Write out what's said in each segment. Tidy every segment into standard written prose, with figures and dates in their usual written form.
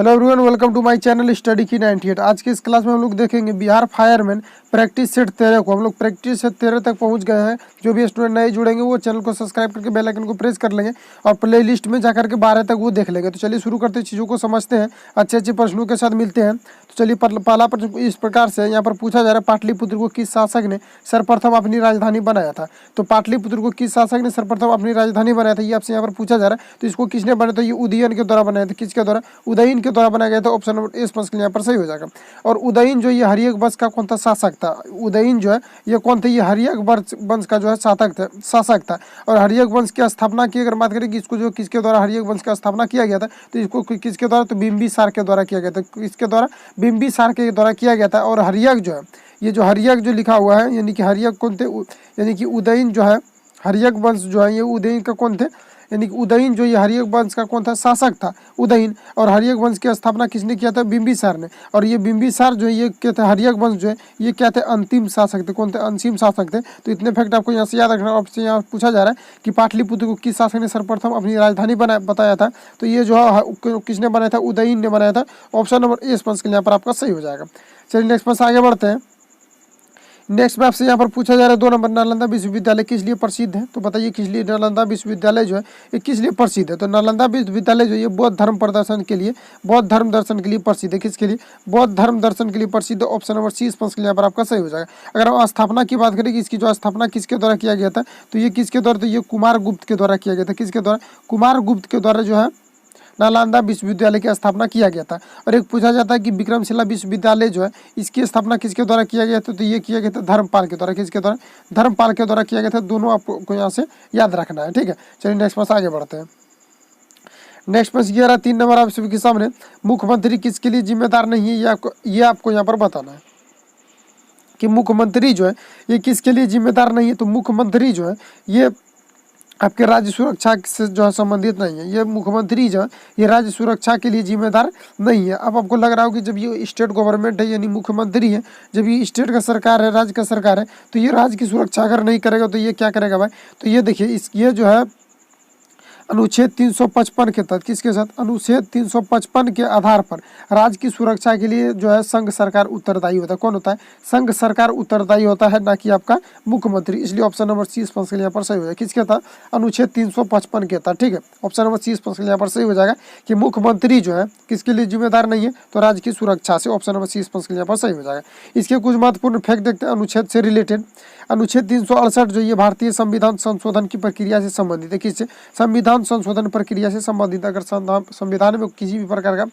Hello everyone, welcome to my channel study की 98। आज की इस क्लास में हम लोग देखेंगे बिहार फायरमैन प्रैक्टिस सेट 13 को। हम लोग प्रैक्टिस सेट 13 तक पहुंच गए हैं। जो भी स्टूडेंट नए जुड़ेंगे वो चैनल को सब्सक्राइब करके बेल आइकन को प्रेस कर लेंगे और प्ले लिस्ट में जाकर के 12 तक वो देख लेंगे। तो चलिए शुरू करते हैं, चीज़ों को समझते हैं, अच्छे अच्छे प्रश्नों के साथ मिलते हैं। तो चलिए पहला प्रश्न इस प्रकार से यहाँ पर पूछा जा रहा है, पाटलिपुत्र को किस शासक ने सर्वप्रथम अपनी राजधानी बनाया था। तो पाटलिपुत्र को किस शासक ने सर्वप्रथम अपनी राजधानी बनाया था, ये आपसे यहाँ पर पूछा जा रहा है। तो इसको किसने बनाया? तो ये उदयन के द्वारा बनाया था। किसके द्वारा? उदयन के द्वारा बनाया गया था। ऑप्शन नंबर ए स्पष्ट यहाँ पर सही हो जाएगा। और उदयन जो ये हर्यक वंश का कौन था शासक था? उदयन जो है ये कौन थे? ये हर्यक वंश का जो है शासक था। और हर्यक वंश की स्थापना की अगर बात करें कि इसको जो किसके द्वारा हर्यक वंश का स्थापना किया गया था, तो इसको किसके द्वारा? तो बिंबिसार के द्वारा किया गया था। किसके द्वारा? बिंबिसार के द्वारा किया गया था। और हर्यक जो है, ये जो हर्यक जो लिखा हुआ है, यानी कि हर्यक कौन थे? यानी कि उदयन जो है, हर्यक वंश जो है ये उदयन का कौन थे? यानी कि उदयन जो ये हर्यक वंश का कौन था? शासक था उदयन। और हर्यक वंश की स्थापना किसने किया था? बिंबिसार ने। और ये बिंबिसार जो है ये क्या थे? हर्यक वंश जो है ये क्या थे? अंतिम शासक थे। कौन थे? अंतिम शासक थे। तो इतने फैक्ट आपको यहाँ से याद रखना। आपसे यहाँ पूछा जा रहा है कि पाटलिपुत्र को किस शासक ने सर्वप्रथम अपनी राजधानी बताया था। तो ये जो है किसने बनाया था? उदयन ने बनाया था। ऑप्शन नंबर ए स्पष्ट यहाँ पर आपका सही हो जाएगा। चलिए नेक्स्ट प्रश्न आगे बढ़ते हैं। नेक्स्ट में आपसे यहाँ पर पूछा जा रहा है 2 नंबर, नालंदा विश्वविद्यालय किस लिए प्रसिद्ध है? तो बताइए किस लिए नालंदा विश्वविद्यालय जो है ये किस लिए प्रसिद्ध है? तो नालंदा विश्वविद्यालय जो है बौद्ध धर्म प्रदर्शन के लिए, बौद्ध धर्म दर्शन के लिए प्रसिद्ध है। किसके लिए? बौद्ध धर्म दर्शन के लिए प्रसिद्ध। ऑप्शन नंबर सी स्पष्ट यहाँ पर आपका सही हो जाएगा। अगर हम स्थापना की बात करें कि इसकी जो स्थापना किसके द्वारा किया गया था, तो ये किसके द्वारा? तो ये कुमार गुप्त के द्वारा किया गया था। किसके द्वारा? कुमार गुप्त के द्वारा जो है नालंदा विश्वविद्यालय की स्थापना किया गया था। और एक पूछा जाता है कि विक्रमशिला विश्वविद्यालय जो है इसकी स्थापना किसके द्वारा किया गया था? तो ये किया गया था धर्मपाल के द्वारा। किसके द्वारा? धर्मपाल के द्वारा किया गया था। दोनों आपको यहाँ से याद रखना है, ठीक है। चलिए नेक्स्ट पास आगे बढ़ते हैं। नेक्स्ट पास ये रहा 3 नंबर आप सभी के सामने, मुख्यमंत्री किसके लिए जिम्मेदार नहीं है, ये आपको यहाँ पर बताना है कि मुख्यमंत्री जो है ये किसके लिए जिम्मेदार नहीं है। तो मुख्यमंत्री जो है ये आपके राज्य सुरक्षा से जो है संबंधित नहीं है। ये मुख्यमंत्री जो है ये राज्य सुरक्षा के लिए जिम्मेदार नहीं है। अब आपको लग रहा हो कि जब ये स्टेट गवर्नमेंट है यानी मुख्यमंत्री है, जब ये स्टेट का सरकार है, राज्य का सरकार है, तो ये राज्य की सुरक्षा अगर नहीं करेगा तो ये क्या करेगा भाई? तो ये देखिए ये जो है अनुच्छेद 355 के तहत, किसके साथ? अनुच्छेद 355 के आधार पर राज्य की सुरक्षा के लिए जो है संघ सरकार उत्तरदायी होता है। कौन होता है? संघ सरकार उत्तरदायी होता है, ना कि आपका मुख्यमंत्री। इसलिए ऑप्शन नंबर सी स्पष्ट यहाँ पर सही हो जाएगा। किसके तहत? अनुच्छेद 355 के तहत, ठीक है। ऑप्शन नंबर सी स्पष्ट यहाँ पर सही हो जाएगा कि मुख्यमंत्री जो है किसके लिए जिम्मेदार नहीं है? तो राज्य की सुरक्षा से। ऑप्शन नंबर सी स्पष्ट यहाँ पर सही हो जाएगा। इसके कुछ महत्वपूर्ण फैक्ट देखते हैं अनुच्छेद से रिलेटेड। अनुच्छेद 368 जो ये भारतीय संविधान संशोधन की प्रक्रिया से संबंधित है। किससे? संविधान संशोधन प्रक्रिया से संबंधित। अगर संविधान में किसी भी प्रकार का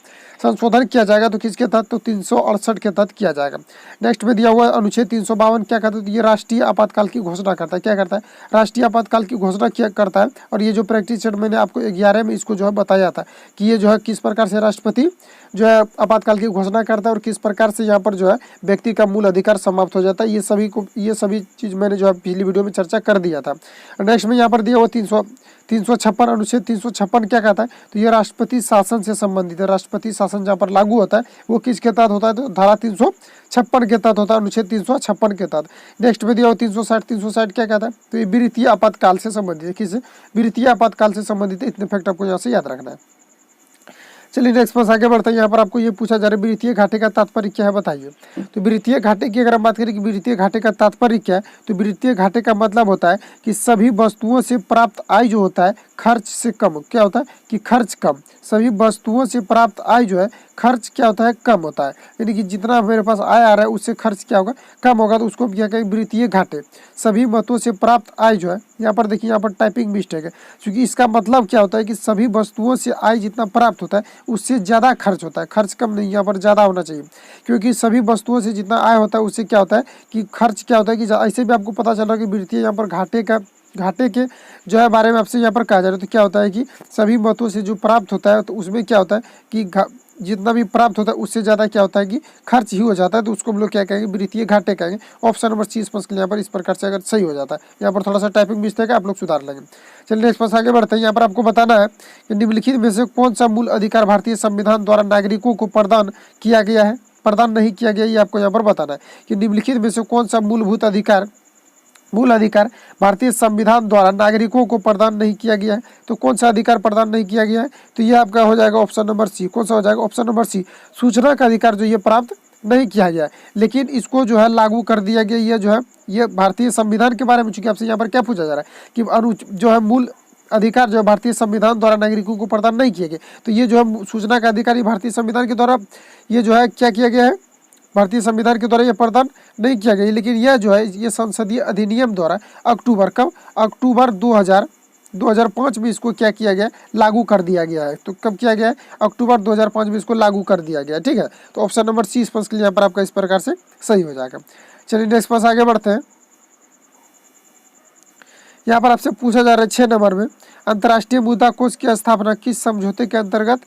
संशोधन किया जाएगा तो किसके तहत? तो 368 के तहत किया जाएगा। नेक्स्ट में दिया हुआ अनुच्छेद 352 क्या करता है? तो ये राष्ट्रीय आपातकाल की घोषणा करता है। क्या करता है? राष्ट्रीय आपातकाल की घोषणा क्या करता है। और ये जो प्रैक्टिस सेट मैंने आपको 11 में इसको जो है बताया था कि ये जो है किस प्रकार से राष्ट्रपति जो है आपातकाल की घोषणा करता है और किस प्रकार से यहाँ पर जो है व्यक्ति का मूल अधिकार समाप्त हो जाता है। ये सभी चीज मैंने जो है पिछली वीडियो में चर्चा कर दिया था। नेक्स्ट में यहाँ पर दिया हुआ 356 अनुच्छेद 356 क्या कहता है? तो ये राष्ट्रपति शासन से संबंधित है। राष्ट्रपति शासन जहाँ पर लागू होता है वो किसके तहत होता है? तो धारा 356 के तहत होता है, अनुच्छेद 356 के तहत। नेक्स्ट में दिया हुआ 360 क्या कहता है? तो ये वित्तीय आपातकाल से संबंधित है। किससे? वित्तीय आपातकाल से संबंधित है। इतने फैक्ट आपको यहाँ से याद रखना है। चलिए नेक्स्ट पास आगे बढ़ते हैं। यहाँ पर आपको ये पूछा जा रहा है वित्तीय घाटे का तात्पर्य क्या है, बताइए। तो वित्तीय घाटे की अगर हम बात करें कि वित्तीय घाटे का तात्पर्य क्या है, तो वित्तीय घाटे का मतलब होता है कि सभी वस्तुओं से प्राप्त आय जो होता है खर्च से कम। क्या होता है? कि खर्च कम। सभी वस्तुओं से प्राप्त आय जो है खर्च क्या होता है? कम होता है। यानी कि जितना मेरे पास आय आ रहा है उससे खर्च क्या होगा? कम होगा। तो उसको हम क्या कहेंगे? वित्तीय घाटे। सभी वस्तुओं से प्राप्त आय जो है, यहाँ पर देखिए यहाँ पर टाइपिंग मिस्टेक है, क्योंकि इसका मतलब क्या होता है कि सभी वस्तुओं से आय जितना प्राप्त होता है उससे ज़्यादा खर्च होता है। खर्च कम नहीं, यहाँ पर ज़्यादा होना चाहिए, क्योंकि सभी वस्तुओं से जितना आय होता है उससे क्या होता है कि खर्च क्या होता है कि ऐसे भी आपको पता चल रहा है कि वित्तीय यहाँ पर घाटे के जो है बारे में आपसे यहाँ पर कहा जा रहा है। तो क्या होता है कि सभी वस्तुओं से जो प्राप्त होता है तो उसमें क्या होता है कि जितना भी प्राप्त होता है उससे ज़्यादा क्या होता है कि खर्च ही हो जाता है। तो उसको हम लोग क्या कहेंगे? वित्तीय घाटे कहेंगे। ऑप्शन नंबर सी स्पष्ट यहाँ पर इस प्रकार से अगर सही हो जाता है। यहाँ पर थोड़ा सा टाइपिंग मिस्टेक है, आप लोग सुधार लेंगे। चलिए नेक्स्ट पास आगे बढ़ते हैं। यहाँ पर आपको बताना है कि निम्नलिखित में से कौन सा मूल अधिकार भारतीय संविधान द्वारा नागरिकों को प्रदान किया गया है, प्रदान नहीं किया गया, ये आपको यहाँ पर बताना है कि निम्नलिखित में से कौन सा मूलभूत अधिकार मूल अधिकार भारतीय संविधान द्वारा नागरिकों को प्रदान नहीं किया गया है। तो कौन सा अधिकार प्रदान नहीं किया गया है? तो ये आपका हो जाएगा ऑप्शन नंबर सी। कौन सा हो जाएगा? Option number C. सूचना का अधिकार जो ये प्राप्त नहीं किया गया है, लेकिन इसको जो है लागू कर दिया गया। ये जो है ये भारतीय संविधान के बारे में, चूंकि आपसे यहाँ पर क्या पूछा जा रहा है कि जो है मूल अधिकार जो है भारतीय संविधान द्वारा नागरिकों को प्रदान नहीं किए गए, तो ये जो है सूचना का अधिकार भारतीय संविधान के द्वारा ये जो है क्या किया गया है, भारतीय संविधान के द्वारा ये प्रदान नहीं किया गया। लेकिन यह जो है ये संसदीय अधिनियम द्वारा अक्टूबर 2005 में इसको क्या किया गया, लागू कर दिया गया है। तो कब किया गया है? अक्टूबर 2005 में इसको लागू कर दिया गया। ठीक है, तो ऑप्शन नंबर सी स्पष्ट के लिए यहाँ पर आपका इस प्रकार से सही हो जाएगा। चलिए नेक्स्ट पास आगे बढ़ते हैं। यहाँ पर आपसे पूछा जा रहा है 6 नंबर में, अंतर्राष्ट्रीय मुद्रा कोष की स्थापना किस समझौते के अंतर्गत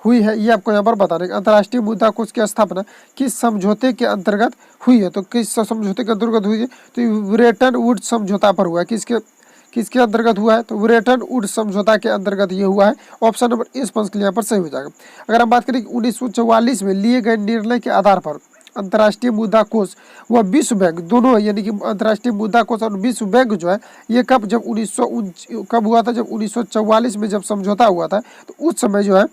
हुई है? ये आपको यहाँ पर बताना है। अंतर्राष्ट्रीय मुद्रा कोष की स्थापना किस समझौते के अंतर्गत हुई है? तो किस समझौते के अंतर्गत हुई है? तो ब्रेटन वुड्स समझौता पर हुआ है। किसके अंतर्गत हुआ है? तो ब्रेटन वुड्स समझौता के अंतर्गत ये हुआ है। ऑप्शन नंबर इस पंच के लिए यहाँ पर सही हो जाएगा। अगर हम बात करें 1944 में लिए गए निर्णय के आधार पर अंतर्राष्ट्रीय मुद्रा कोष व विश्व बैंक दोनों, यानी कि अंतर्राष्ट्रीय मुद्रा कोष और विश्व बैंक जो है ये कब कब हुआ था? जब 1944 में जब समझौता हुआ था, तो उस समय जो है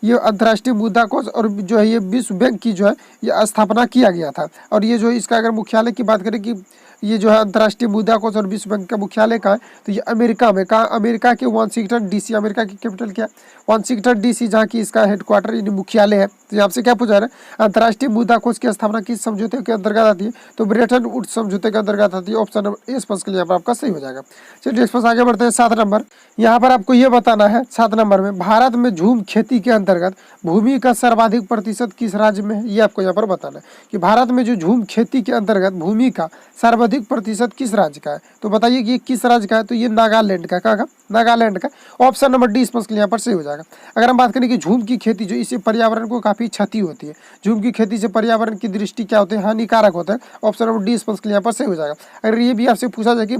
ये अंतर्राष्ट्रीय मुद्रा कोष और जो है ये विश्व बैंक की जो है ये स्थापना किया गया था। और ये जो इसका अगर मुख्यालय की बात करें कि ये जो है अंतर्राष्ट्रीय मुद्रा कोष और विश्व बैंक का मुख्यालय कहाँ है? तो ये अमेरिका में। कहाँ? अमेरिका के वाशिंगटन डीसी। अमेरिका की कैपिटल क्या है? वाशिंगटन डीसी, जहाँ की इसका हेडक्वार्टर यानी मुख्यालय है। तो आपसे क्या पूछा रहा है? अंतर्राष्ट्रीय मुद्रा कोष की स्थापना किस समझौते के अंतर्गत आती है? तो ब्रेटन वुड्स समझौते के अंतर्गत आती है। ऑप्शन नंबर ए स्पष्ट के लिए यहाँ पर आपका सही हो जाएगा। चलिए नेक्स्ट पास आगे बढ़ते हैं। 7 नंबर, यहाँ पर आपको ये बताना है 7 नंबर में, भारत में झूम खेती के अंतर्गत भूमि का सर्वाधिक प्रतिशत किस राज्य में है? ये आपको यहाँ पर बताना है कि भारत में जो झूम खेती के अंतर्गत भूमि का सर्वाधिक प्रतिशत किस राज्य का है? तो बताइए कि ये किस राज्य का है? तो ये नागालैंड का। कहाँ का? नागालैंड का। ऑप्शन नंबर डी स्पष्ट के लिए यहाँ पर सही हो जाएगा। अगर हम बात करें कि झूम की खेती जो इससे पर्यावरण को काफी क्षति होती है, झूम की खेती से पर्यावरण की दृष्टि क्या होती है? हानिकारक होता है। ऑप्शन नंबर डी स्पष्ट के लिए यहाँ पर सही हो जाएगा। अगर ये भी आपसे पूछा जाए कि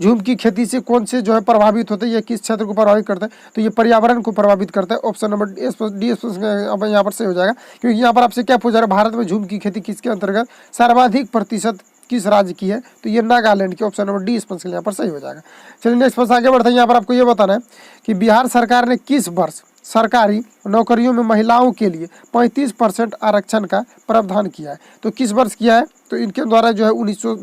झूम की खेती से कौन से जो है प्रभावित होते हैं, ये किस क्षेत्र को प्रभावित करता है? तो ये पर्यावरण को प्रभावित करता है। ऑप्शन नंबर डी यहाँ पर सही हो जाएगा, क्योंकि यहाँ पर आपसे क्या पूछा रहा है? भारत में झूम की खेती किसके अंतर्गत सर्वाधिक प्रतिशत किस राज्य की है? तो ये नागालैंड की। ऑप्शन नंबर डी स्पष्ट यहाँ पर सही हो जाएगा। चलिए नेक्स्ट पास आगे बढ़ते हैं। यहाँ पर आपको ये बताना है कि बिहार सरकार ने किस वर्ष सरकारी नौकरियों में महिलाओं के लिए 35% आरक्षण का प्रावधान किया है? तो किस वर्ष किया है? तो इनके द्वारा जो है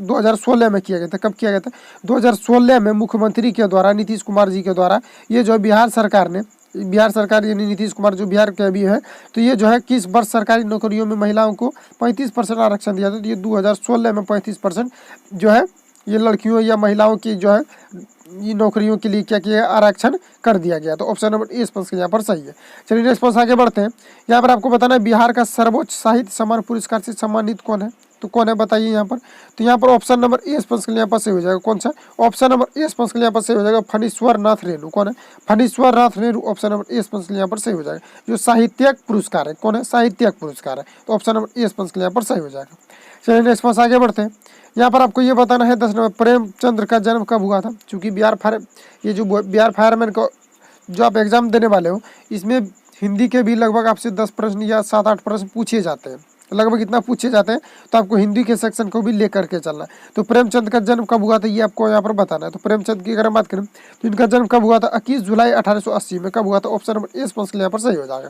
2016 में किया गया था। कब किया गया था? 2016 में मुख्यमंत्री के द्वारा, नीतीश कुमार जी के द्वारा, ये जो बिहार सरकार यानी नीतीश कुमार जो बिहार के भी है, तो ये जो है किस वर्ष सरकारी नौकरियों में महिलाओं को 35% आरक्षण दिया था? तो ये 2016 में 35% जो है ये लड़कियों या महिलाओं की जो है ये नौकरियों के लिए क्या किया? आरक्षण कर दिया गया। तो ऑप्शन नंबर ए स्पष्ट यहाँ पर सही है। चलिए नेक्स्ट पास आगे बढ़ते हैं। यहाँ पर आपको बताना है बिहार का सर्वोच्च साहित्य सम्मान पुरस्कार से सम्मानित कौन है? तो कौन है बताइए यहाँ पर? तो यहाँ पर ऑप्शन नंबर ए स्पष्ट यहाँ पर सही हो जाएगा। कौन सा? ऑप्शन नंबर ए स्पष्ट यहाँ पर सही हो जाएगा। फणीश्वर नाथ रेणु। कौन है? Phanishwar Nath Renu. Option number A स्पष्ट यहाँ पर सही हो जाएगा। जो साहित्यिक पुरस्कार है, कौन है? साहित्यिक पुरस्कार है। तो ऑप्शन नंबर ए स्पष्ट यहाँ पर सही हो जाएगा। चलिए नेक्स्ट पास आगे बढ़ते हैं। यहाँ पर आपको ये बताना है 10 नंबर, प्रेमचंद का जन्म कब हुआ था? क्योंकि बिहार फायरमैन का जो आप एग्जाम देने वाले हो, इसमें हिंदी के भी लगभग आपसे 10 प्रश्न या 7-8 प्रश्न पूछे जाते हैं, लगभग इतना पूछे जाते हैं। तो आपको हिंदी के सेक्शन को भी लेकर के चलना है। तो प्रेमचंद का जन्म कब हुआ था ये आपको यहाँ पर बताना है। तो प्रेमचंद की अगर हम बात करें तो इनका जन्म कब हुआ था? 21 जुलाई 1880 में। कब हुआ था? ऑप्शन नंबर ए स्पष्ट यहाँ पर सही हो जाएगा।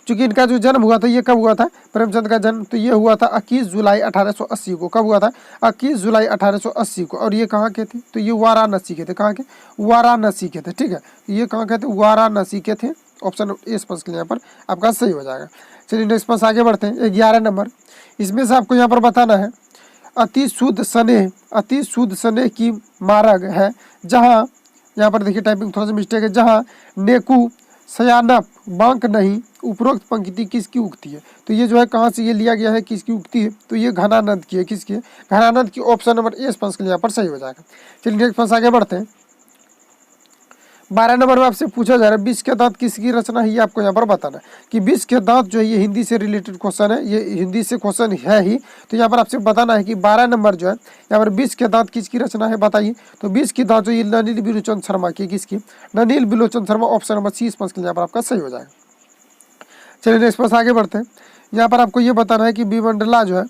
चूंकि इनका जो जन्म हुआ था ये कब हुआ था? प्रेमचंद का जन्म तो ये हुआ था 21 जुलाई 1880 को। कब हुआ था? 21 जुलाई 1880 को। और ये कहाँ के थे? तो ये वाराणसी के थे। कहाँ के? वाराणसी के थे। ठीक है, ये कहाँ के थे? वाराणसी के थे। ऑप्शन ए स्पष्ट यहाँ पर आपका सही हो जाएगा। चलिए नेक्स्ट पास आगे बढ़ते हैं। 11 नंबर, इसमें से आपको यहाँ पर बताना है अति शुद्ध स्नेह की मार्ग है जहाँ, यहाँ पर देखिए टाइपिंग थोड़ा सा मिस्टेक है, जहाँ नेकू सयानप बांक नहीं, उपरोक्त पंक्ति किसकी उक्ति है? तो ये जो है कहाँ से ये लिया गया है, किसकी उक्ति है? तो ये घनानंद की है। किसकी है? घनानंद की। ऑप्शन नंबर ए स्पष्ट यहाँ पर सही हो जाएगा। चलिए नेक्स्ट पास आगे बढ़ते हैं। 12 नंबर में आपसे पूछा जा रहा है विष के दांत किसकी रचना है? ये आपको यहाँ पर बताना है कि विष के दांत जो है ये हिंदी से रिलेटेड क्वेश्चन है, ये हिंदी से क्वेश्चन है ही। तो यहाँ पर आपसे बताना है कि 12 नंबर जो है यहाँ पर विष के दांत किसकी रचना है बताइए। तो विष के दांत जो ये ननिल बिलोचन शर्मा की। किसकी? ननिल बिलोचन शर्मा। ऑप्शन नंबर सी स्पष्ट यहाँ पर आपका सही हो जाएगा। चलिए नेक्स्ट पास आगे बढ़ते हैं। यहाँ पर आपको ये बताना है कि विमंडला जो है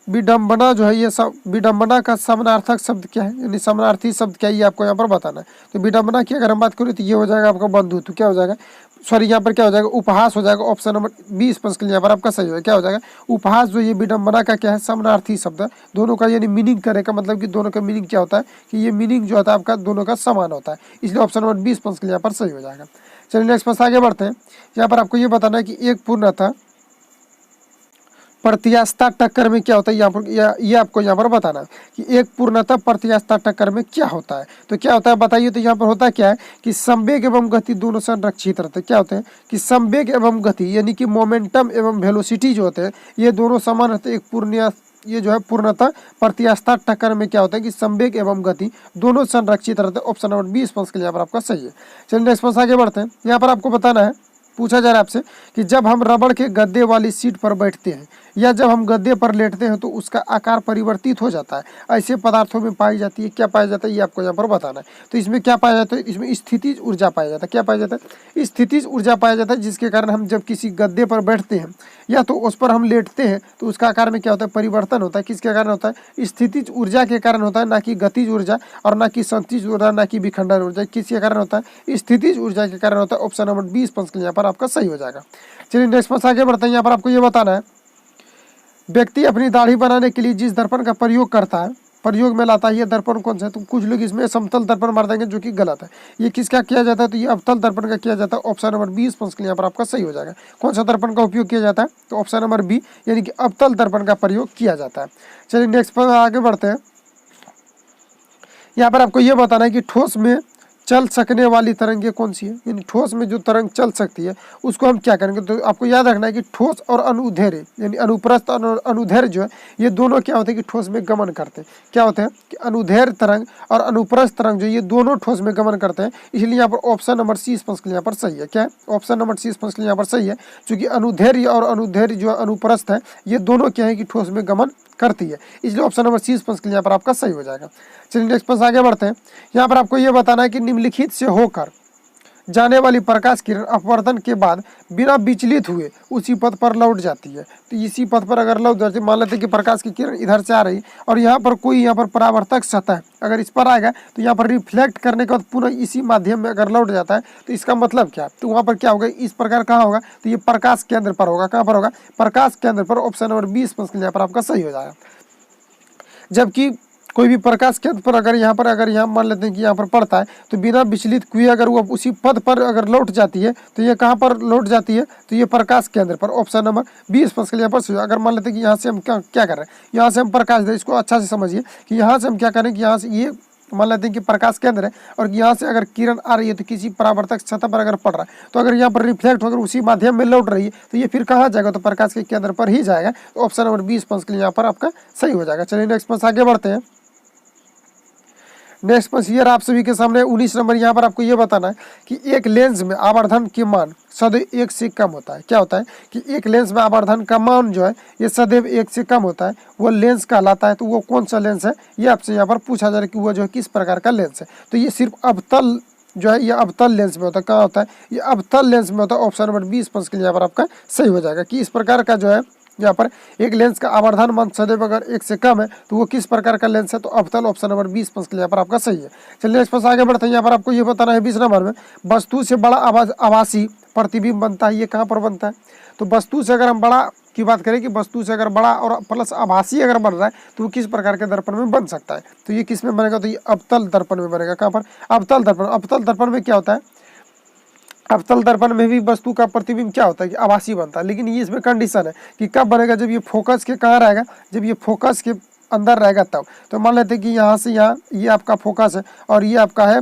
विडंबना जो है ये सब, विडंबना का समानार्थक शब्द क्या है, यानी समानार्थी शब्द क्या है, ये आपको यहाँ पर बताना है। तो विडंबना की अगर हम बात करें तो ये हो जाएगा आपका बंधुत्व, क्या हो जाएगा, सॉरी यहाँ पर क्या हो जाएगा, उपहास हो जाएगा। ऑप्शन नंबर 20 स्पंज के लिए यहाँ पर आपका सही होगा, क्या हो जाएगा, उपहास। जो ये विडंबना का क्या है, समानार्थी शब्द है, दोनों का यानी मीनिंग करे का मतलब कि दोनों का मीनिंग क्या होता है कि ये मीनिंग जो होता है आपका दोनों का समान होता है, इसलिए ऑप्शन नंबर 20 स्पंज के लिए यहाँ पर सही हो जाएगा। चलिए नेक्स्ट प्रश्न आगे बढ़ते हैं। यहाँ पर आपको ये बताना है कि एक पूर्णतः प्रत्यास्था टक्कर में क्या होता है, यहाँ पर ये आपको यहाँ पर बताना है कि एक पूर्णतः प्रत्यास्था टक्कर में क्या होता है। तो क्या होता है बताइए। तो यहाँ पर होता क्या है कि संवेग एवं गति दोनों संरक्षित रहते हैं। क्या होते हैं कि संवेग एवं गति यानी कि मोमेंटम एवं वेलोसिटी जो होते हैं ये दोनों समान रहते हैं। एक पूर्ण ये जो है पूर्णतः प्रत्यास्था टक्कर में क्या होता है कि संवेग एवं गति दोनों संरक्षित रहते हैं। ऑप्शन नंबर 20 प्रश्न के लिए यहाँ पर आपका सही है। चलिए नेक्स्ट प्रश्न आगे बढ़ते हैं। यहाँ पर आपको बताना है, पूछा जा रहा है आपसे कि जब हम रबड़ के गद्दे वाली सीट पर बैठते हैं या जब हम गद्दे पर लेटते हैं तो उसका आकार परिवर्तित हो जाता है, ऐसे पदार्थों में पाई जाती है, क्या पाया जाता है, ये आपको यहाँ पर बताना है। तो इसमें क्या पाया जाता है, इसमें स्थितिज ऊर्जा पाया जाता है। क्या पाया जाता है, स्थितिज ऊर्जा पाया जाता है, जिसके कारण हम जब किसी गद्दे पर बैठते हैं या तो उस पर हम लेटते हैं तो उसका आकार में क्या होता है, परिवर्तन होता है। किसके कारण होता है, स्थितिज ऊर्जा के कारण होता है, ना कि गतिज ऊर्जा और ना कि संतिज ऊर्जा, ना कि विखंडन ऊर्जा। किसके कारण होता है, स्थितिज ऊर्जा के कारण होता है। ऑप्शन नंबर 20 प्रश्न के यहाँ पर आपका सही हो जाएगा। चलिए नेक्स्ट प्रश्न आगे बढ़ते हैं। यहाँ पर आपको ये बताना है, व्यक्ति अपनी दाढ़ी बनाने के लिए जिस दर्पण का प्रयोग करता है, प्रयोग में लाता है, ये दर्पण कौन सा है। तो कुछ लोग इसमें समतल दर्पण मार देंगे जो कि गलत है। ये किसका किया जाता है, तो ये अवतल दर्पण का किया जाता है। ऑप्शन नंबर 20 प्रश्न के लिए यहाँ पर आपका सही हो जाएगा। कौन सा दर्पण का उपयोग किया जाता है, तो ऑप्शन नंबर बी यानी कि अवतल दर्पण का प्रयोग किया जाता है। चलिए नेक्स्ट पर आगे बढ़ते हैं। यहाँ पर आपको ये बताना है कि ठोस में चल सकने वाली तरंगें कौन सी है, यानी ठोस में जो तरंग चल सकती है उसको हम क्या करेंगे। तो आपको याद रखना है कि ठोस और अनुदैर्घ्य यानी अनुप्रस्थ और अनुदैर्घ्य जो है ये दोनों क्या होते हैं कि ठोस में गमन करते हैं। क्या होते हैं कि अनुदैर्घ्य तरंग और अनुप्रस्थ तरंग जो ये दोनों ठोस में गमन करते हैं, इसलिए यहाँ पर ऑप्शन नंबर 30 प्रश्न के लिए यहाँ पर सही है। क्या है, ऑप्शन नंबर 30 प्रश्न के लिए यहाँ पर सही है, क्योंकि अनुदैर्घ्य और अनुदैर्घ्य जो अनुप्रस्थ है ये दोनों क्या है कि ठोस में गमन करती है, इसलिए ऑप्शन नंबर 30 प्रश्न के लिए यहाँ पर आपका सही हो जाएगा। चलिए नेक्स्ट प्रश्न आगे बढ़ते हैं। यहाँ पर आपको ये बताना है कि निम्नलिखित से होकर जाने वाली प्रकाश किरण अपवर्तन के बाद बिना विचलित हुए उसी पथ पर लौट जाती है। तो इसी पथ पर अगर लौट जाती है, मान लेते हैं कि प्रकाश की किरण इधर से आ रही और यहाँ पर कोई यहाँ पर परावर्तक सतह अगर इस पर आएगा तो यहाँ पर रिफ्लेक्ट करने के बाद पुनः इसी माध्यम में अगर लौट जाता है तो इसका मतलब क्या है, तो वहाँ पर क्या होगा, इस प्रकार कहाँ होगा, तो ये प्रकाश केंद्र पर होगा। कहाँ पर होगा, प्रकाश केंद्र पर। ऑप्शन नंबर 20 प्रश्न यहाँ पर आपका सही हो जाएगा। जबकि कोई भी प्रकाश केंद्र पर अगर यहाँ मान लेते हैं कि यहाँ पर पड़ता है तो बिना विचलित हुए अगर वो उसी पद पर अगर लौट जाती है तो ये कहाँ पर लौट जाती है, तो ये प्रकाश केंद्र पर। ऑप्शन नंबर 20 प्रश्न के लिए यहाँ पर अगर मान लेते हैं कि यहाँ से हम क्या कर रहे हैं, यहाँ से हम प्रकाश दें, इसको अच्छा से समझिए कि यहाँ से हम क्या करें कि यहाँ से ये मान लेते हैं कि प्रकाश केंद्र है और यहाँ से अगर किरण आ रही है तो किसी परावर्तक सतह पर अगर पड़ रहा है तो अगर यहाँ पर रिफ्लेक्ट होकर उसी माध्यम में लौट रही है तो ये फिर कहाँ जाएगा, तो प्रकाश के केंद्र पर ही जाएगा। तो ऑप्शन नंबर 20 प्रश्न के लिए यहाँ पर आपका सही हो जाएगा। चलिए नेक्स्ट प्रश्न आगे बढ़ते हैं। नेक्स्ट प्रश्न ये आप सभी के सामने 19 नंबर। यहाँ पर आपको ये बताना है कि एक लेंस में आवर्धन के मान सदैव 1 से कम होता है। क्या होता है कि एक लेंस में आवर्धन का मान जो है ये सदैव 1 से कम होता है, वो लेंस कहलाता है। तो वो कौन सा लेंस है, ये आपसे यहाँ पर पूछा जा रहा है कि वो जो है किस प्रकार का लेंस है। तो ये सिर्फ अवतल जो है ये अवतल लेंस में होता है। कहाँ होता है, ये अवतल लेंस में होता है। ऑप्शन नंबर 20 प्रश्न के लिए यहाँ पर आपका सही हो जाएगा कि इस प्रकार का जो है यहाँ पर एक लेंस का आवर्धन मान सदैव अगर 1 से कम है तो वो किस प्रकार का लेंस है, तो अवतल। ऑप्शन नंबर 20 प्रश्न के लिए यहाँ पर आपका सही है। चलिए नेक्स्ट प्रश्न आगे बढ़ते हैं। यहाँ पर आपको ये बताना है 20 नंबर में वस्तु से बड़ा आभासी प्रतिबिंब बनता है, ये कहाँ पर बनता है। तो वस्तु से अगर हम बड़ा की बात करें कि वस्तु से अगर बड़ा और प्लस आभासी अगर बन रहा है तो वो किस प्रकार के दर्पण में बन सकता है, तो ये किस में बनेगा, तो ये अवतल दर्पण में बनेगा। कहाँ पर, अवतल दर्पण। अवतल दर्पण में क्या होता है, अवतल दर्पण में भी वस्तु का प्रतिबिंब क्या होता है कि आभासी बनता है, लेकिन ये इसमें कंडीशन है कि कब बनेगा, जब ये फोकस के कहाँ रहेगा, जब ये फोकस के अंदर रहेगा तब। तो मान लेते हैं कि यहाँ से यहाँ ये आपका फोकस है और ये आपका है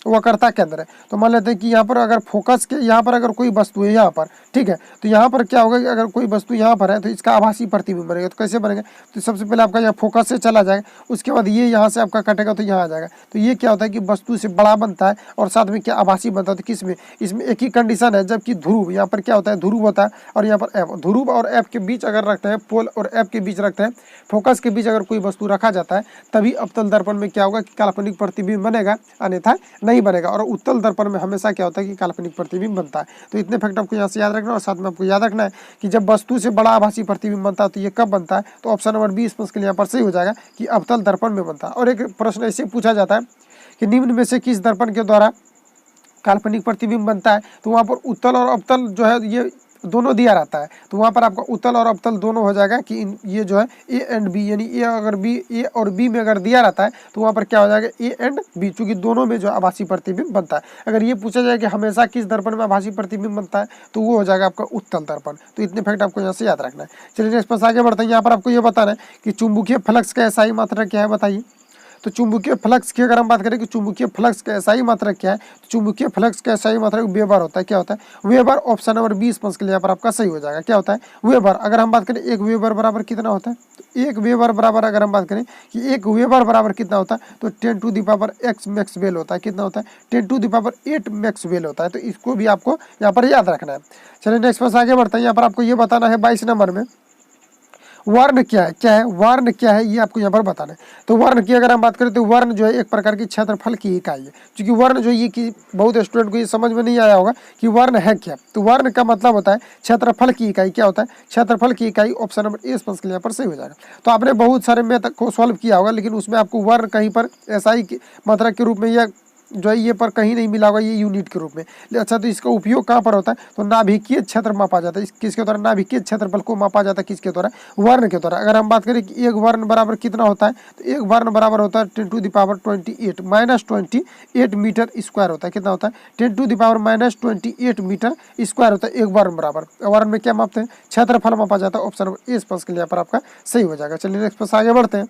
वक्रता केंद्र है। तो मान लेते हैं कि यहाँ पर अगर फोकस के यहाँ पर अगर कोई वस्तु है यहाँ पर, ठीक है, तो यहाँ पर क्या होगा कि अगर कोई वस्तु यहाँ पर है तो इसका आभासी प्रतिबिंब बनेगा। तो कैसे बनेगा, तो सबसे पहले आपका यहाँ फोकस से चला जाएगा, उसके बाद ये यहाँ से आपका कटेगा तो यहाँ आ जाएगा। तो ये क्या होता है कि वस्तु से बड़ा बनता है और साथ में क्या आभासी बनता है। तो किस में, इसमें एक ही कंडीशन है, जबकि ध्रुव यहाँ पर क्या होता है, ध्रुव होता है और यहाँ पर एफ। ध्रुव और एफ के बीच अगर रखते हैं, पोल और एफ के बीच रखते हैं, फोकस के बीच अगर कोई वस्तु रखा जाता है तभी अवतल दर्पण में क्या होगा कि काल्पनिक प्रतिबिंब बनेगा, अन्यथा नहीं नहीं बनेगा। और उत्तल दर्पण में हमेशा क्या होता है कि काल्पनिक प्रतिबिंब बनता है। तो इतने फैक्ट आपको यहाँ से याद रखना। और साथ में आपको याद रखना है कि जब वस्तु से बड़ा आभासी प्रतिबिंब बनता है तो ये कब बनता है, तो ऑप्शन नंबर बी स्पष्ट के लिए यहाँ पर सही हो जाएगा कि अवतल दर्पण में बनता है। और एक प्रश्न ऐसे पूछा जाता है कि निम्न में से किस दर्पण के द्वारा काल्पनिक प्रतिबिंब बनता है, तो वहाँ पर उत्तल और अवतल जो है ये दोनों दिया रहता है। तो वहाँ पर आपका उत्तल और अवतल दोनों हो जाएगा कि ये जो है ए एंड बी, यानी ए अगर बी ए और बी में अगर दिया रहता है तो वहाँ पर क्या हो जाएगा ए एंड बी, चूंकि दोनों में जो आभासी प्रतिबिंब बनता है। अगर ये पूछा जाए कि हमेशा किस दर्पण में आभासी प्रतिबिंब बनता है तो वो हो जाएगा आपका उत्तल दर्पण। तो इतने फैक्ट आपको यहाँ से याद रखना है। चलिए नेक्स्ट पास आगे बढ़ते हैं। यहाँ पर आपको ये बताना है कि चुंबकीय फ्लक्स का एसआई मात्रा क्या है, बताइए। तो चुंबकीय फ्लक्स की अगर हम बात करें कि चुंबकीय फ्लक्स का एसआई मात्रा क्या है, तो चुंबकीय फ्लक्स का एसआई मात्रा वेबर होता है। क्या होता है, वेबर। ऑप्शन नंबर 20 के लिए यहाँ पर आपका सही हो जाएगा। क्या होता है, वेबर। अगर हम बात करें एक वेबर बराबर कितना होता है, तो एक वेबर बराबर अगर हम बात करें कि एक वेबर बराबर कितना होता है, तो 10⁻⁸ मैक्सवेल होता है। कितना होता है, 10⁸ मैक्सवेल होता है। तो इसको भी आपको यहाँ पर याद रखना है। चलिए नेक्स्ट पास आगे बढ़ते हैं। यहाँ पर आपको ये बताना है 22 नंबर में वर्ण क्या है, क्या है वर्ण क्या है, ये आपको यहाँ पर बताना है। तो वर्ण की अगर हम बात करें तो वर्ण जो है एक प्रकार की क्षेत्रफल की इकाई है। क्योंकि वर्ण जो ये कि बहुत स्टूडेंट को ये समझ में नहीं आया होगा कि वर्ण है क्या। तो वर्ण का मतलब होता है क्षेत्रफल की इकाई। क्या होता है, क्षेत्रफल की इकाई। ऑप्शन नंबर ए स्पष्ट के लिए यहाँ पर सही हो जाएगा। तो आपने बहुत सारे मैथ को सॉल्व किया होगा, लेकिन उसमें आपको वर्ण कहीं पर एसआई की मात्रा के रूप में या जो है ये पर कहीं नहीं मिला होगा, ये यूनिट के रूप में। अच्छा, तो इसका उपयोग कहाँ पर होता है, तो नाभिकीय क्षेत्र मापा जाता है। किसके द्वारा, नाभिकीय क्षेत्रफल को मापा जाता है। किसके द्वारा, वर्ण के द्वारा। अगर हम बात करें कि एक वर्ण बराबर कितना होता है, तो एक वर्ण बराबर होता है 10⁻28 -28 मीटर स्क्वायर होता है। कितना होता है, 10⁻28 मीटर स्क्वायर होता है एक वर्ण बराबर। वर्ण में क्या मापते हैं, क्षेत्रफल मापा जाता है। ऑप्शन नंबर ए स्पष्ट के लिए यहाँ पर आपका सही हो जाएगा। चलिए नेक्स्ट पास आगे बढ़ते हैं।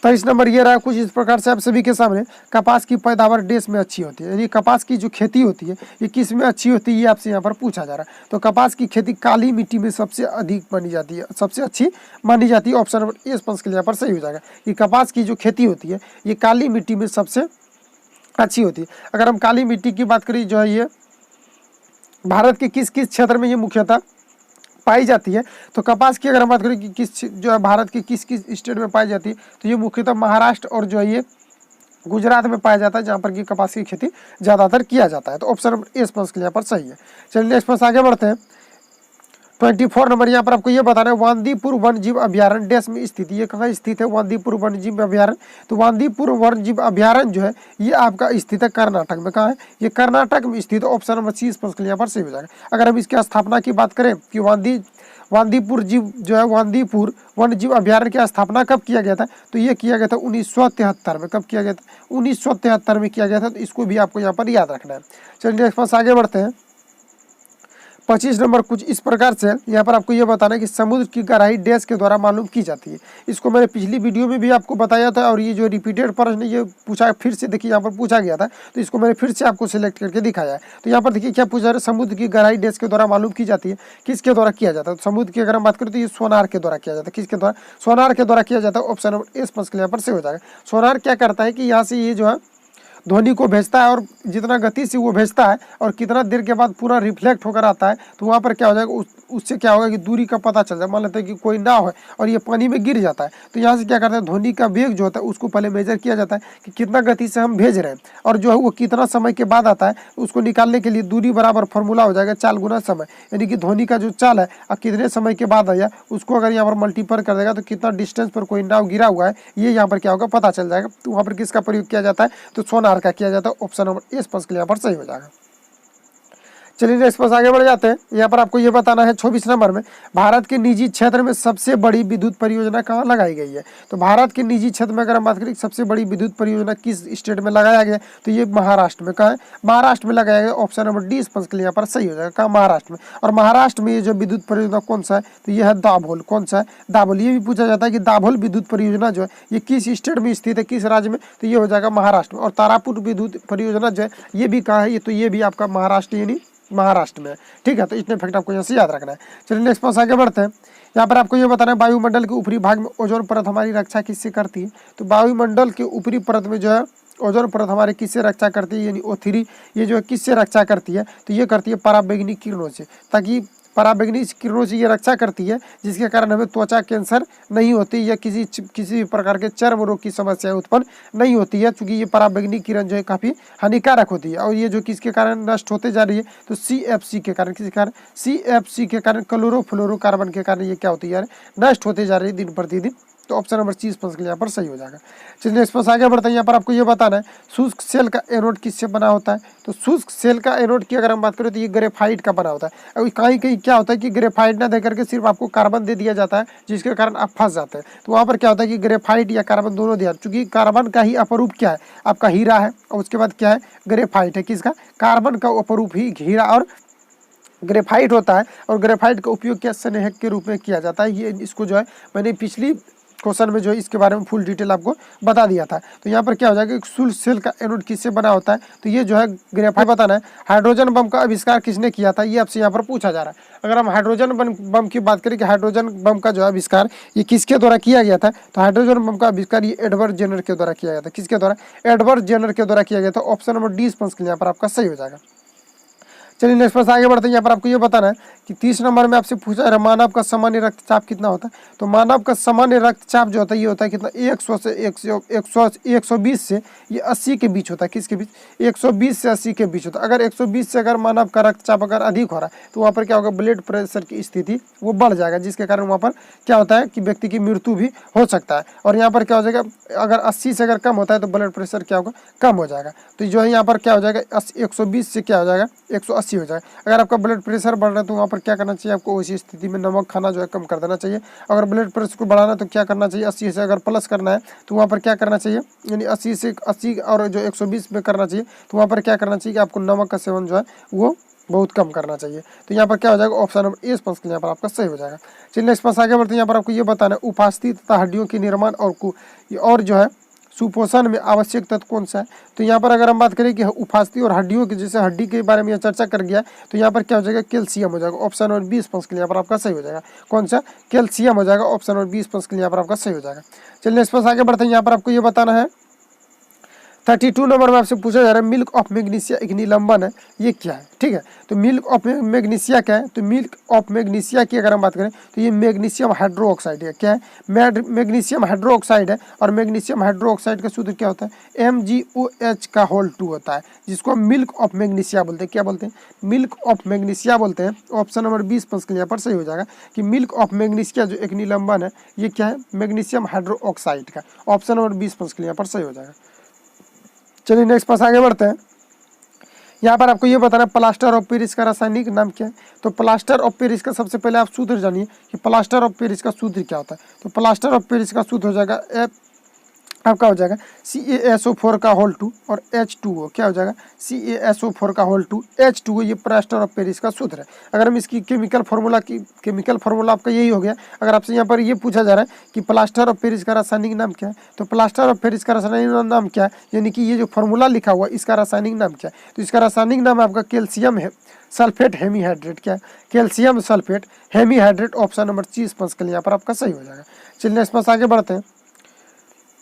23 नंबर ये रहा कुछ इस प्रकार से आप सभी के सामने। कपास की पैदावार देश में अच्छी होती है, यानी कपास की जो खेती होती है ये किस में अच्छी होती है, ये आपसे यहाँ पर पूछा जा रहा है। तो कपास की खेती काली मिट्टी में सबसे अधिक मानी जाती है, सबसे अच्छी मानी जाती है। ऑप्शन नंबर ए स्पष्ट के लिए यहाँ पर सही हो जाएगा कि कपास की जो खेती होती है ये काली मिट्टी में सबसे अच्छी होती है। अगर हम काली मिट्टी की बात करें जो है ये भारत के किस किस क्षेत्र में ये मुख्यतः पाई जाती है, तो कपास की अगर हम बात करें कि किस जो है भारत के किस किस स्टेट में पाई जाती है, तो ये मुख्यतः महाराष्ट्र और जो है ये गुजरात में पाया जाता है, जहाँ पर कि कपास की खेती ज़्यादातर किया जाता है। तो ऑप्शन नंबर ए स्पष्ट के लिए यहाँ पर सही है। चलिए नेक्स्ट पास आगे बढ़ते हैं। 24 नंबर यहाँ पर आपको ये बताना है वांदीपुर वन्य जीव अभ्यारण्य देश में स्थित। ये कहाँ स्थित है, वांदीपुर वन्य जीव अभ्यारण्य। तो वांदीपुर वन्य जीव अभ्यारण्य जो है ये आपका स्थित है कर्नाटक में। कहाँ है, ये कर्नाटक में स्थित है। ऑप्शन नंबर सी स्पष्ट के लिए यहाँ पर सही हो जाएगा। अगर हम इसकी स्थापना की बात करें कि वांदीपुर जीव जो है वांदीपुर वन्य जीव अभ्यारण्य की स्थापना कब किया गया था, तो ये किया गया था 1973 में। कब किया गया था, 1973 में किया गया था। तो इसको भी आपको यहाँ पर याद रखना है। चलिए नेक्स्ट पास आगे बढ़ते हैं। 25 नंबर कुछ इस प्रकार से यहाँ पर आपको ये बताना है कि समुद्र की गहराई डैश के द्वारा मालूम की जाती है। इसको मैंने पिछली वीडियो में भी आपको बताया था, और ये जो रिपीटेड प्रश्न ये पूछा फिर से देखिए यहाँ पर पूछा गया था, तो इसको मैंने फिर से आपको सिलेक्ट करके दिखाया है। तो यहाँ पर देखिए क्या पूछा है, समुद्र की गहराई डैश के द्वारा मालूम की जाती है। किसके द्वारा किया जाता है, तो समुद्र की अगर हम बात करें तो ये सोनार के द्वारा किया जाता है। किसके द्वारा, सोनार के द्वारा किया जाता है। ऑप्शन नंबर ए स्पष्ट के लिए यहाँ पर से हो जाएगा। सोनार क्या करता है कि यहाँ से ये जो है ध्वनि को भेजता है, और जितना गति से वो भेजता है और कितना देर के बाद पूरा रिफ्लेक्ट होकर आता है, तो वहाँ पर क्या हो जाएगा, उससे क्या होगा कि दूरी का पता चल जाए। मान लेते हैं कि कोई नाव है और ये पानी में गिर जाता है, तो यहाँ से क्या करते हैं, ध्वनि का वेग जो होता है उसको पहले मेजर किया जाता है कि कितना गति से हम भेज रहे हैं, और जो है वो कितना समय के बाद आता है। उसको निकालने के लिए दूरी बराबर फॉर्मूला हो जाएगा चाल गुना समय, यानी कि ध्वनि का जो चाल है और कितने समय के बाद आया उसको अगर यहाँ पर मल्टीप्लाई कर देगा तो कितना डिस्टेंस पर कोई नाव गिरा हुआ है ये यहाँ पर क्या होगा पता चल जाएगा। तो वहाँ पर किसका प्रयोग किया जाता है, तो सोनार का किया जाता है। ऑप्शन नंबर ए स्पष्ट के लिए यहाँ पर सही हो जाएगा। चलिए नेक्स्ट पास आगे बढ़ जाते हैं। यहाँ पर आपको ये बताना है 24 नंबर में भारत के निजी क्षेत्र में सबसे बड़ी विद्युत परियोजना कहाँ लगाई गई है। तो भारत के निजी क्षेत्र में अगर हम बात करें सबसे बड़ी विद्युत परियोजना किस स्टेट में लगाया गया, तो ये महाराष्ट्र में। कहाँ है, महाराष्ट्र में लगाया गया। ऑप्शन नंबर डी स्पष्ट के लिए यहाँ पर सही हो जाएगा। कहाँ, महाराष्ट्र में। और महाराष्ट्र में ये जो विद्युत परियोजना कौन सा है, तो ये है दाभोल। कौन सा है, दाभोल। ये भी पूछा जाता है कि दाभोल विद्युत परियोजना जो है ये किस स्टेट में स्थित है, किस राज्य में, तो ये हो जाएगा महाराष्ट्र में। और तारापुर विद्युत परियोजना जो है ये भी कहाँ है, ये तो ये भी आपका महाराष्ट्र यानी महाराष्ट्र में। ठीक है, तो इतने फैक्ट आपको यहाँ से याद रखना है। चलिए नेक्स्ट पास आगे बढ़ते हैं। यहाँ पर आपको ये बताना है वायुमंडल के ऊपरी भाग में ओजोन परत हमारी रक्षा किससे करती है। तो वायुमंडल के ऊपरी परत में जो है ओजोन परत हमारे किससे रक्षा करती है, यानी O3 ये जो है किससे रक्षा करती है, तो ये करती है पराबैंगनी किरणों से, ताकि पराबैंगनी किरणों से ये रक्षा करती है, जिसके कारण हमें त्वचा कैंसर नहीं होती या किसी भी प्रकार के चर्म रोग की समस्या उत्पन्न नहीं होती है, क्योंकि ये पराबैंगनी किरण जो है काफ़ी हानिकारक होती है। और ये जो किसके कारण नष्ट होते जा रही है, तो CFC के कारण, किसके कारण, CFC के कारण, क्लोरोफ्लोरोकार्बन के कारण ये क्या होती है, नष्ट होते जा रही है दिन प्रतिदिन। तो ऑप्शन नंबर 30 के लिए यहाँ पर सही हो जाएगा। चलिए नेक्स्ट पास आगे बढ़ते हैं। यहाँ पर आपको ये बताना है शुष्क सेल का एनोड किससे बना होता है। तो शुष्क सेल का एनोड की अगर हम बात करें तो ये ग्रेफाइट का बना होता है। और कहीं कहीं क्या होता है कि ग्रेफाइट ना दे करके सिर्फ आपको कार्बन दे दिया जाता है, जिसके कारण आप फंस जाते हैं। तो वहाँ पर क्या होता है कि ग्रेफाइट या कार्बन दोनों दिया, चूंकि कार्बन का ही अपरूप क्या है, आपका हीरा है, और उसके बाद क्या है, ग्रेफाइट है। किसका, कार्बन का अपरूप ही हीरा और ग्रेफाइट होता है। और ग्रेफाइट का उपयोग क्या, स्नेहक के रूप में किया जाता है। ये इसको जो है मैंने पिछली क्वेश्चन में जो है इसके बारे में फुल डिटेल आपको बता दिया था। तो यहाँ पर क्या हो जाएगा, शुष्क सेल का एनोड किससे बना होता है, तो ये जो है ग्रेफाइट बताना है। हाइड्रोजन बम का आविष्कार किसने किया था, ये आपसे यहाँ पर पूछा जा रहा है। अगर हम हाइड्रोजन बम की बात करें कि हाइड्रोजन बम का जो है आविष्कार ये किसके द्वारा किया गया था, तो हाइड्रोजन बम का आविष्कार ये एडवर्ड जेनर के द्वारा किया गया था। किसके द्वारा, एडवर्ड जेनर के द्वारा किया गया था। ऑप्शन नंबर डी स्पंज के लिए यहाँ पर आपका सही हो जाएगा। चलिए नेक्स्ट प्रश्न आगे बढ़ते हैं। यहाँ पर आपको ये बताना है कि 30 नंबर में आपसे पूछा जा रहा है मानव का सामान्य रक्तचाप कितना होता है। तो मानव का सामान्य रक्तचाप जो होता है ये होता है कितना, 100 से 120 से ये 80 के बीच होता है। किसके बीच, 120 से 80 के बीच होता है। अगर 120 से अगर मानव का रक्तचाप अगर अधिक हो रहा है तो वहाँ पर क्या होगा, ब्लड प्रेशर की स्थिति वो बढ़ जाएगा, जिसके कारण वहाँ पर क्या होता है कि व्यक्ति की मृत्यु भी हो सकता है। और यहाँ पर क्या हो जाएगा, अगर 80 से अगर कम होता है तो ब्लड प्रेशर क्या होगा, कम हो जाएगा। तो जो है यहाँ पर क्या हो जाएगा, 120 से क्या हो जाएगा, 180 हो जाएगा। अगर आपका ब्लड प्रेशर बढ़ रहा है तो वहाँ पर क्या करना चाहिए, आपको उसी स्थिति में नमक खाना जो है कम कर देना चाहिए। अगर ब्लड प्रेशर को बढ़ाना है तो क्या करना चाहिए, 80 से अगर प्लस करना है तो वहाँ पर क्या करना चाहिए, यानी 80 से 80 और जो 120 में करना चाहिए तो वहाँ पर क्या करना चाहिए कि आपको नमक का सेवन जो है वो बहुत कम करना चाहिए। तो यहाँ पर क्या हो जाएगा, ऑप्शन नंबर ए स्पंज के यहाँ पर आपका सही हो जाएगा। चलिए नेक्स्ट पास आगे बढ़ते हैं। यहाँ पर आपको ये बताना है उपास्थि तथा हड्डियों के निर्माण और जो है सुपोषण में आवश्यक तत्व कौन सा है। तो यहाँ पर अगर हम बात करें कि उपास्थि और हड्डियों की, जैसे हड्डी के बारे में चर्चा कर गया, तो यहाँ पर क्या हो जाएगा, कैल्शियम हो जाएगा। ऑप्शन नंबर 20 के लिए यहाँ पर आपका सही हो जाएगा। कौन सा, कैल्शियम हो जाएगा। ऑप्शन नंबर 20 के लिए यहाँ पर आपका सही हो जाएगा। चलिए नेक्स्ट पास आगे बढ़ते हैं। यहाँ पर आपको ये बताना है 32 नंबर में आपसे पूछा जा रहा है मिल्क ऑफ मैग्नीशिया एक निलंबन है, ये क्या है। ठीक है, तो मिल्क ऑफ मैग्नीशिया क्या है, तो मिल्क ऑफ मैग्नीशिया की अगर हम बात करें तो ये मैग्नीशियम हाइड्रोक्साइड है। क्या है, मैग्नीशियम हाइड्रोक्साइड है। और मैग्नीशियम हाइड्रोक्साइड का सूत्र क्या होता है, MgOH का होल 2 होता है, जिसको हम मिल्क ऑफ मैग्नीशिया बोलते हैं। क्या बोलते हैं, मिल्क ऑफ मैग्नीशिया बोलते हैं। ऑप्शन नंबर 20 के लिए यहाँ पर सही हो जाएगा कि मिल्क ऑफ मैग्नीशिया जो एक निलंबन है ये क्या है, मैग्नीशियम हाइड्रोक्साइड का। ऑप्शन नंबर 20 के लिए यहाँ पर सही हो जाएगा। चलिए नेक्स्ट पास आगे बढ़ते हैं। यहाँ पर आपको ये बताना है प्लास्टर ऑफ पेरिस का रासायनिक नाम क्या है। तो प्लास्टर ऑफ पेरिस का सबसे पहले आप सूत्र जानिए कि प्लास्टर ऑफ पेरिस का सूत्र क्या होता है। तो प्लास्टर ऑफ पेरिस का सूत्र हो जाएगा आपका हो जाएगा CaSO4 का होल 2 और H2O। क्या हो जाएगा, CaSO4 का होल 2 H2O, ये प्लास्टर ऑफ पेरिस का सूत्र है। अगर हम इसकी केमिकल फार्मूला आपका यही हो गया। अगर आपसे यहाँ पर ये पूछा जा रहा है कि प्लास्टर ऑफ पेरिस का रासायनिक नाम क्या है, तो प्लास्टर ऑफ पेरिस का रासायनिक नाम क्या है, यानी कि ये जो फार्मूला लिखा हुआ है इसका रासायनिक नाम क्या है, तो इसका रासायनिक नाम आपका कैल्शियम है सल्फेट हेमीहाइड्रेट। क्या है, calcium sulphate hemihydrate. Option number 30 के लिए यहाँ पर आपका सही हो जाएगा। चलिए नेक्स्ट पास आगे बढ़ते हैं।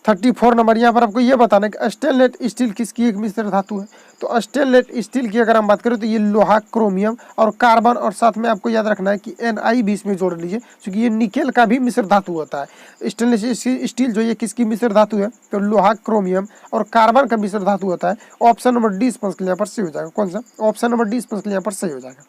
34 नंबर यहाँ पर आपको ये बताना है कि स्टेनलेस स्टील किसकी एक मिश्र धातु है। तो स्टेनलेस स्टील की अगर हम बात करें तो ये लोहा, क्रोमियम और कार्बन, और साथ में आपको याद रखना है कि Ni भी इसमें जोड़ लीजिए, क्योंकि ये निकेल का भी मिश्र धातु होता है। स्टेनलेस स्टील जो ये किसकी मिश्र धातु है, तो लोहा, क्रोमियम और कार्बन का मिश्र धातु होता है। ऑप्शन नंबर डी स्पंज के लिए यहाँ पर सही हो जाएगा। कौन सा, ऑप्शन नंबर डी स्पंज के लिए यहाँ पर सही हो जाएगा।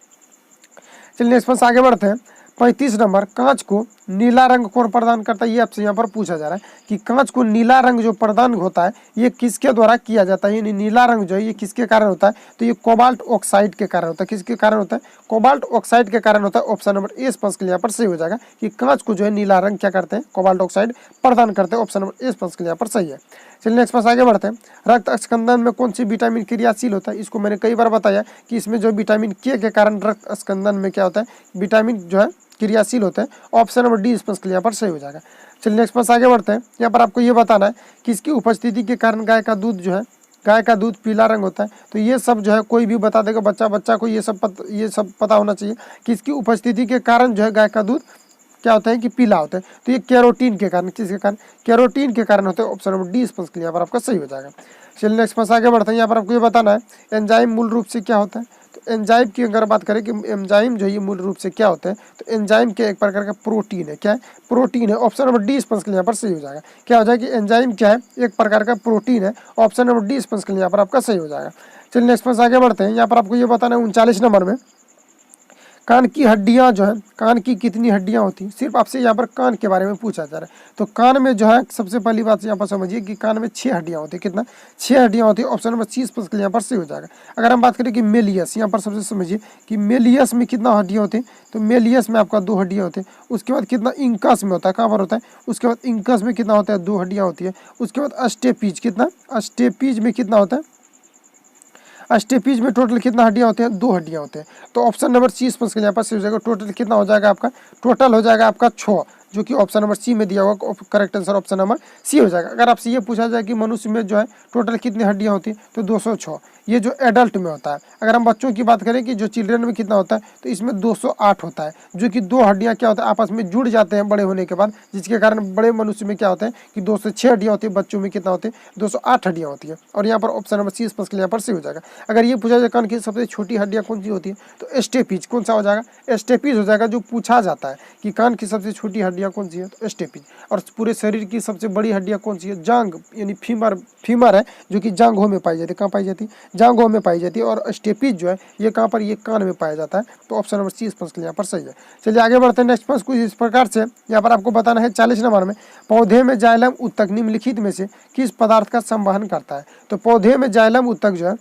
चलिए नेक्स्ट पास आगे बढ़ते हैं। 35 नंबर, कांच को नीला रंग कौन प्रदान करता है, ये आपसे यहाँ पर पूछा जा रहा है कि कांच को नीला रंग जो प्रदान होता है ये किसके द्वारा किया जाता है, यानी नीला रंग जो है ये किसके कारण होता है, तो ये कोबाल्ट ऑक्साइड के कारण होता है। किसके कारण होता है, कोबाल्ट ऑक्साइड के कारण होता है। ऑप्शन नंबर ए स्पंज के लिए यहाँ पर सही हो जाएगा कि कांच को जो है नीला रंग क्या करते हैं, कोबाल्ट ऑक्साइड प्रदान करते हैं। ऑप्शन नंबर ए स्पंज के लिए यहाँ पर सही है। चलिए नेक्स्ट पास आगे बढ़ते हैं। रक्त स्कंदन में कौन सी विटामिन क्रियाशील होता है, इसको मैंने कई बार बताया कि इसमें जो विटामिन के कारण रक्त स्कंदन में क्या होता है, विटामिन जो है क्रियाशील होता है। ऑप्शन नंबर डी स्पंज के लिए यहाँ पर सही हो जाएगा। चलिए नेक्स्ट पास आगे बढ़ते हैं। यहाँ पर आपको ये बताना है कि इसकी उपस्थिति के कारण गाय का दूध जो है, गाय का दूध पीला रंग होता है। तो ये सब जो है कोई भी बता देगा, बच्चा को ये सब पता होना चाहिए कि इसकी उपस्थिति के कारण जो है गाय का दूध क्या होता है कि पीला होता है। तो ये कैरोटीन के कारण, किसके कारण, कैरोटीन के कारण होता है। ऑप्शन नंबर डी स्पंज के लिए यहाँ पर आपका सही हो जाएगा। चलिए नेक्स्ट पास आगे बढ़ते हैं। यहाँ पर आपको ये बताना है एंजाइम मूल रूप से क्या होता है, तो एंजाइम की अगर बात करें कि एंजाइम जो है ये मूल रूप से क्या होता है, तो एंजाइम के एक प्रकार का प्रोटीन है। क्या है? प्रोटीन है। ऑप्शन नंबर डी स्पंज के लिए यहाँ पर सही हो जाएगा। क्या हो जाएगा कि एंजाइम क्या है? एक प्रकार का प्रोटीन है। ऑप्शन नंबर डी स्पंज के लिए यहाँ पर आपका सही हो जाएगा। चलिए नेक्स्ट प्रश्न आगे बढ़ते हैं। यहाँ पर आपको ये बताना है 39 नंबर में, कान की हड्डियां जो है, कान की कितनी हड्डियां होती हैं? सिर्फ आपसे यहाँ पर कान के बारे में पूछा जा रहा है। तो कान में जो है सबसे पहली बात यहाँ पर समझिए कि कान में 6 हड्डियां होती है। कितना? 6 हड्डियां होती है। ऑप्शन नंबर 30 पर यहाँ पर सही हो जाएगा। अगर हम बात करें कि मेलियस, यहाँ पर सबसे समझिए कि मेलियस में कितना हड्डियां होती है? तो मेलियस में आपका 2 हड्डियां होती है। उसके बाद कितना? इंकस में होता है। कहाँ पर होता है? उसके बाद इंकस में कितना होता है? 2 हड्डियां होती है। उसके बाद अस्टेपीज, कितना? अस्टेपीज में कितना होता है? अस्टेपीज में टोटल कितना हड्डियां होते हैं? 2 हड्डियां होते हैं। तो ऑप्शन नंबर 30 पर यहाँ पर हो जाएगा। टोटल कितना हो जाएगा आपका? टोटल हो जाएगा आपका 6, जो कि ऑप्शन नंबर सी में दिया हुआ। Correct answer option number C हो जाएगा। अगर आपसे ये पूछा जाए कि मनुष्य में जो है टोटल कितनी हड्डियां होती हैं, तो 206। ये जो एडल्ट में होता है। अगर हम बच्चों की बात करें कि जो चिल्ड्रन में कितना होता है, तो इसमें 208 होता है, जो कि 2 हड्डियां क्या होता है? आपस में जुड़ जाते हैं बड़े होने के बाद, जिसके कारण बड़े मनुष्य में क्या होता है कि 206 हड्डियां होती है। बच्चों में कितना होती है? 208 हड्डियां होती है। और यहाँ पर ऑप्शन नंबर सी स्पष्ट यहाँ पर सही हो जाएगा। अगर ये पूछा जाए कान की सबसे छोटी हड्डियां कौन सी होती है, तो एस्टेपीज। कौन सा हो जाएगा? एस्टेपीज हो जाएगा। जो पूछा जाता है कि कान की सबसे छोटी हड्डियां कौन सी है, तो एस्टेपीज। और पूरे शरीर की सबसे बड़ी हड्डियां कौन सी है? जांघ, यानी फीमर है, जो कि जांघों में पाई जाती है। कहाँ पाई जाती है? जांघों में पाई जाती है। और स्टेपीज जो है ये कहाँ पर? ये कान में पाया जाता है। तो ऑप्शन नंबर सी स्पंज यहाँ पर सही है। चलिए आगे बढ़ते हैं। नेक्स्ट प्रश्न कुछ इस प्रकार से यहाँ पर आपको बताना है 40 नंबर में, पौधे में जाइलम उत्तक निम्नलिखित में से किस पदार्थ का संवहन करता है? तो पौधे में जाइलम उत्तक जो है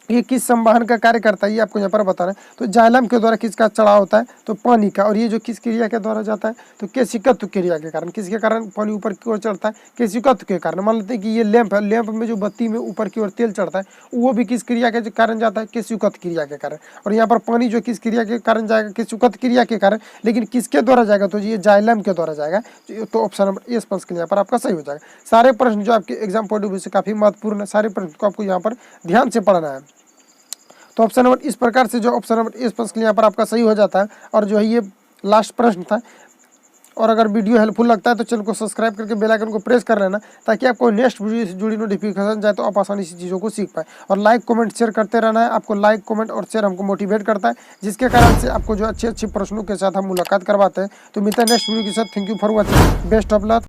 ये किस संवहन का कार्य करता है, ये आपको यहाँ पर बताना है। तो जाइलम के द्वारा किसका चढ़ाव होता है? तो पानी का। और ये जो किस क्रिया के द्वारा जाता है? तो केशिकत्व क्रिया के कारण। किसके कारण पानी ऊपर की ओर चढ़ता है? केशिकत्व के कारण। मान लेते हैं कि ये लैंप है, लैंप में जो बत्ती में ऊपर की ओर तेल चढ़ता है, वो भी किस क्रिया के कारण जाता है? केशिकत्व क्रिया के कारण। और यहाँ पर पानी जो किस क्रिया के कारण जाएगा? केशिकत्व क्रिया के कारण। लेकिन किसके द्वारा जाएगा? तो ये जाइलम के द्वारा जाएगा। तो ऑप्शन नंबर ए स्पष्ट यहाँ पर आपका सही हो जाएगा। सारे प्रश्न जो आपके एग्जाम पॉइंट ऑफ व्यू से काफी महत्वपूर्ण है, सारे प्रश्न को आपको यहाँ पर ध्यान से पढ़ना है। तो ऑप्शन नंबर इस प्रकार से जो ऑप्शन नंबर ए स्पष्ट यहाँ पर आपका सही हो जाता है। और जो है ये लास्ट प्रश्न था। और अगर वीडियो हेल्पफुल लगता है तो चैनल को सब्सक्राइब करके बेल आइकन को प्रेस कर लेना, ताकि आपको नेक्स्ट वीडियो से जुड़ी नोटिफिकेशन जाए, तो आप आसानी से चीज़ों को सीख पाए। और लाइक कमेंट शेयर करते रहना है। आपको लाइक कमेंट और शेयर हमको मोटिवेट करता है, जिसके कारण से आपको जो अच्छे अच्छे प्रश्नों के साथ हम मुलाकात करवाते हैं। तो मिलता है नेक्स्ट वीडियो के साथ। Thank you for watching. Best of luck.